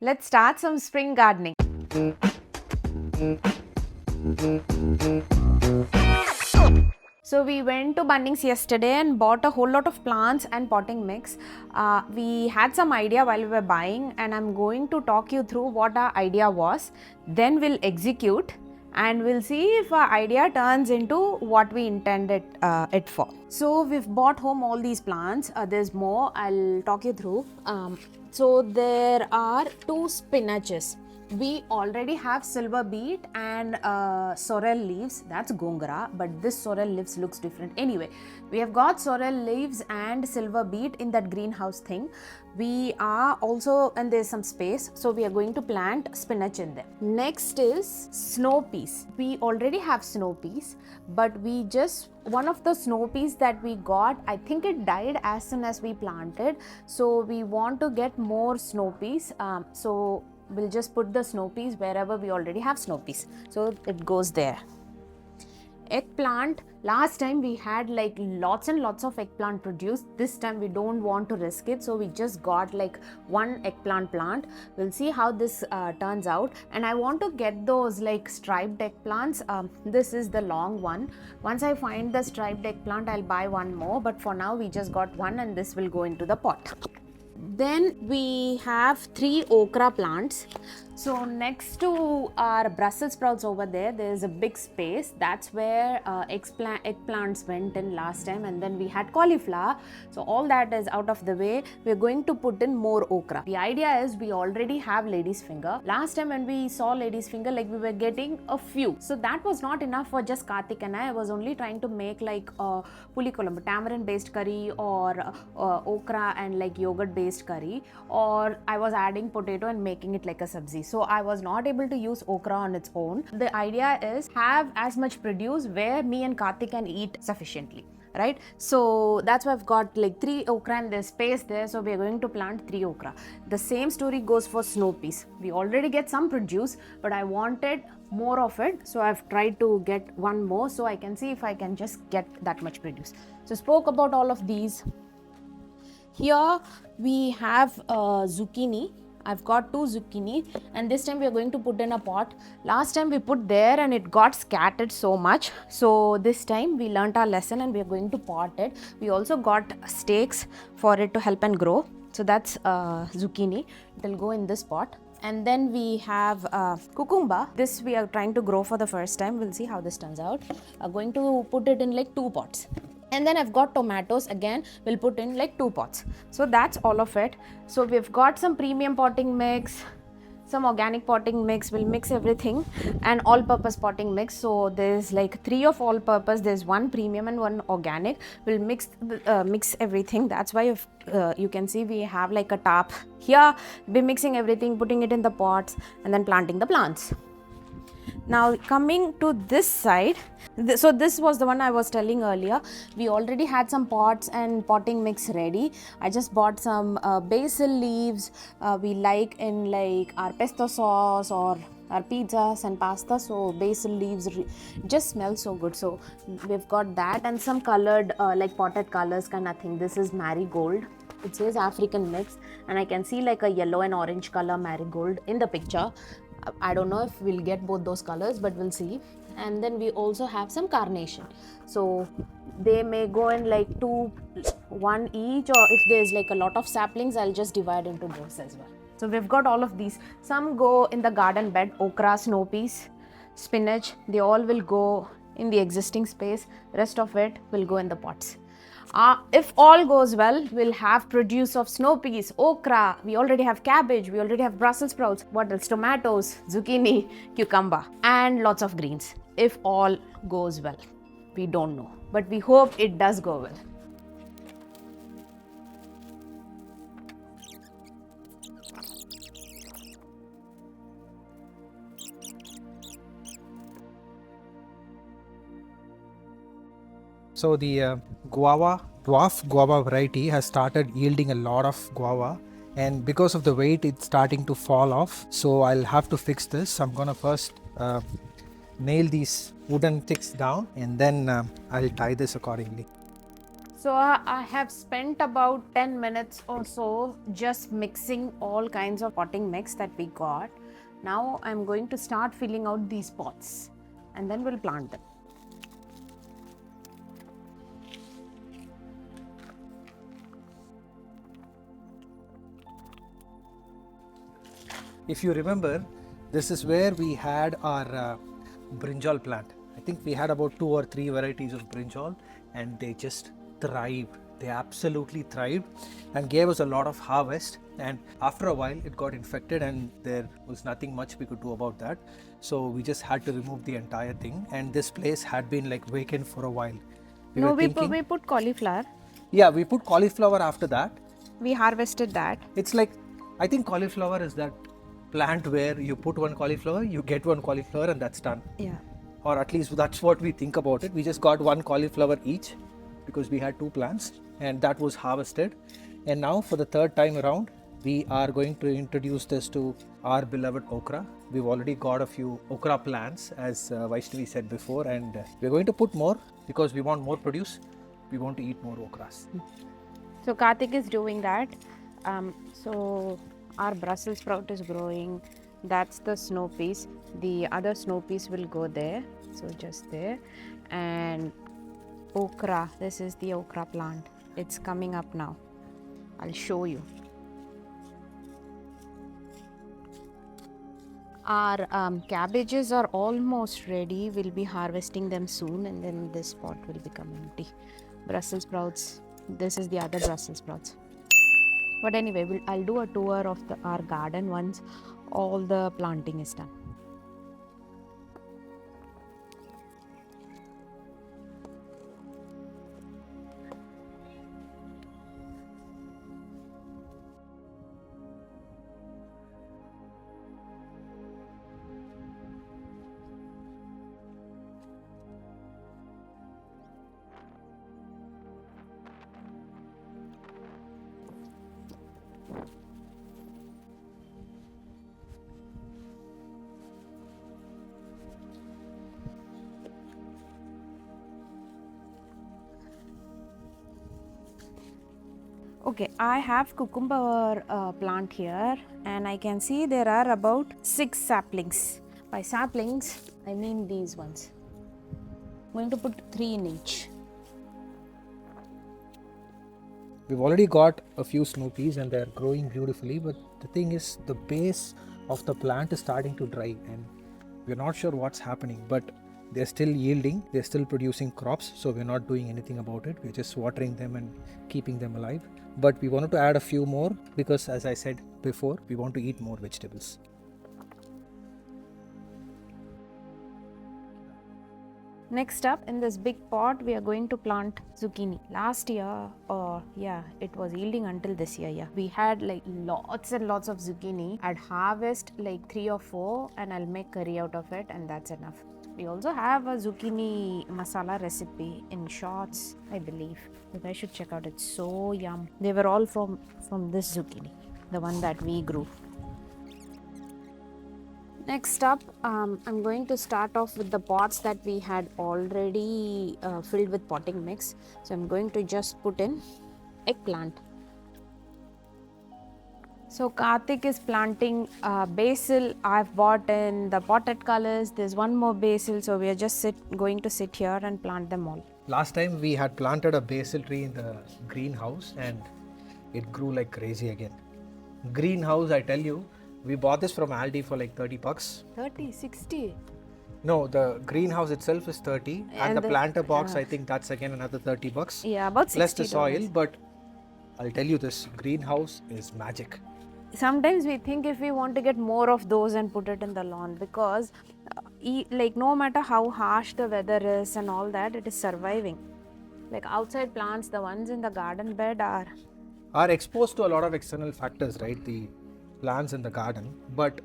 Let's start some spring gardening. So we went to Bunnings yesterday and bought a whole lot of plants and potting mix. We had some idea while we were buying, and I'm going to talk you through what our idea was. Then we'll execute and we'll see if our idea turns into what we intended it for. So we've bought home all these plants. There's more. I'll talk you through. So there are two spinaches. We already have silver beet and sorrel leaves. That's gongara, but this sorrel leaves looks different. Anyway, we have got sorrel leaves and silver beet in that greenhouse thing. We are also, and there's some space, so we are going to plant spinach in there. Next is snow peas. We already have snow peas, but we just, one of the snow peas that we got, I think it died as soon as we planted. So we want to get more snow peas. So we'll just put the snow peas wherever we already have snow peas. So it goes there. Eggplant, last time we had like lots and lots of eggplant produced. This time we don't want to risk it, so we just got like one eggplant plant. We'll see how this turns out, and I want to get those like striped eggplants. This is the long one. Once I find the striped eggplant, I'll buy one more, but for now we just got one, and this will go into the pot. Then we have 3 okra plants. So next to our Brussels sprouts over there, there's a big space. That's where eggplants went in last time, and then we had cauliflower. So all that is out of the way. We're going to put in more okra. The idea is we already have lady's finger. Last time when we saw lady's finger, like we were getting a few. So that was not enough for just Karthik and I. I was only trying to make like a puli kolambu, tamarind based curry, or okra and like yogurt based curry, or I was adding potato and making it like a sabzi. So I was not able to use okra on its own. The idea is have as much produce where me and Karthik can eat sufficiently, right? So that's why I've got like 3 okra and there's space there, so we're going to plant 3 okra. The same story goes for snow peas. We already get some produce, but I wanted more of it, so I've tried to get one more, so I can see if I can just get that much produce. So spoke about all of these. Here we have zucchini. I've got 2 zucchini, and this time we are going to put in a pot. Last time we put there and it got scattered so much. So this time we learnt our lesson and we are going to pot it. We also got stakes for it to help and grow. So that's zucchini. It will go in this pot. And then we have cucumber. This we are trying to grow for the first time. We'll see how this turns out. I'm going to put it in like 2 pots. And then I've got tomatoes again, we'll put in like 2 pots. So that's all of it. So we've got some premium potting mix, some organic potting mix. We'll mix everything, and all purpose potting mix. So there's like 3 of all purpose, there's 1 premium and 1 organic. We'll mix everything. That's why if you can see we have like a tap here. We're mixing everything, putting it in the pots, and then planting the plants. Now coming to this side, so this was the one I was telling earlier. We already had some pots and potting mix ready. I just bought some basil leaves. We like in like our pesto sauce or our pizzas and pasta, so basil leaves just smell so good. So we've got that, and some colored like potted colors kind of thing. This is marigold. It says African mix, and I can see like a yellow and orange color marigold in the picture. I don't know if we'll get both those colors, but we'll see. And then we also have some carnation. So they may go in like 2, 1 each, or if there's like a lot of saplings, I'll just divide into those as well. So we've got all of these. Some go in the garden bed, okra, snow peas, spinach. They all will go in the existing space. Rest of it will go in the pots. If all goes well, we'll have produce of snow peas, okra, we already have cabbage, we already have Brussels sprouts, what else, tomatoes, zucchini, cucumber, and lots of greens. If all goes well, we don't know, but we hope it does go well. So the dwarf guava variety has started yielding a lot of guava, and because of the weight it's starting to fall off. So I'll have to fix this. I'm gonna first nail these wooden sticks down, and then I'll tie this accordingly. So I have spent about 10 minutes or so just mixing all kinds of potting mix that we got. Now I'm going to start filling out these pots and then we'll plant them. If you remember, this is where we had our brinjal plant. I think we had about 2 or 3 varieties of brinjal, and they just thrived. They absolutely thrived and gave us a lot of harvest. And after a while, it got infected, and there was nothing much we could do about that. So we just had to remove the entire thing. And this place had been like vacant for a while. We put cauliflower. Yeah, we put cauliflower after that. We harvested that. It's like, I think cauliflower is that plant where you put one cauliflower, you get one cauliflower, and that's done. Yeah. Or at least that's what we think about it. We just got one cauliflower each because we had 2 plants, and that was harvested. And now for the 3rd time around, we are going to introduce this to our beloved okra. We've already got a few okra plants, as Vaishnavi said before, and we're going to put more because we want more produce. We want to eat more okras. So Karthik is doing that. So our Brussels sprout is growing. That's the snow peas. The other snow peas will go there. So just there. And okra. This is the okra plant. It's coming up now. I'll show you. Our cabbages are almost ready. We'll be harvesting them soon, and then this pot will become empty. Brussels sprouts. This is the other Brussels sprouts. But anyway, I'll do a tour of our garden once all the planting is done. Okay, I have cucumber plant here, and I can see there are about 6 saplings. By saplings, I mean these ones. I'm going to put 3 in each. We've already got a few snow peas and they're growing beautifully, but the thing is the base of the plant is starting to dry and we're not sure what's happening, but they're still yielding, they're still producing crops, so we're not doing anything about it. We're just watering them and keeping them alive. But we wanted to add a few more because, as I said before, we want to eat more vegetables. Next up, in this big pot, we are going to plant zucchini. Last year, it was yielding until this year. We had like lots and lots of zucchini. I'd harvest like 3 or 4 and I'll make curry out of it, and that's enough. We also have a zucchini masala recipe in shorts, I believe. You guys should check out. It's so yum. They were all from this zucchini, the one that we grew. Next up, I'm going to start off with the pots that we had already filled with potting mix. So I'm going to just put in eggplant. So Karthik is planting basil. I've bought in the potted colors. There's one more basil, so we are just going to sit here and plant them all. Last time we had planted a basil tree in the greenhouse and it grew like crazy again. Greenhouse, I tell you, we bought this from Aldi for like 30 bucks. 30, 60? No, the greenhouse itself is 30 and the planter box, I think that's again another 30 bucks. Yeah, about 60 plus the soil, but I'll tell you this, greenhouse is magic. Sometimes we think if we want to get more of those and put it in the lawn, because like no matter how harsh the weather is and all that, it is surviving. Like outside plants, the ones in the garden bed are exposed to a lot of external factors, right? The plants in the garden, but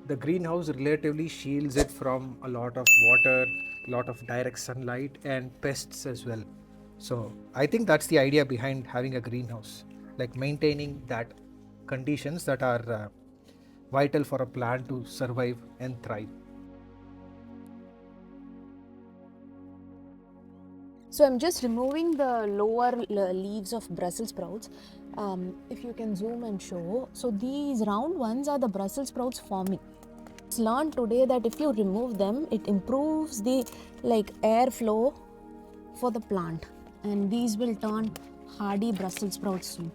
the greenhouse relatively shields it from a lot of water, a lot of direct sunlight and pests as well. So I think that's the idea behind having a greenhouse, like maintaining that conditions that are vital for a plant to survive and thrive. So I'm just removing the lower leaves of Brussels sprouts. If you can zoom and show, so these round ones are the Brussels sprouts forming. Let's learn today that if you remove them, it improves the airflow for the plant, and these will turn hardy Brussels sprouts soon.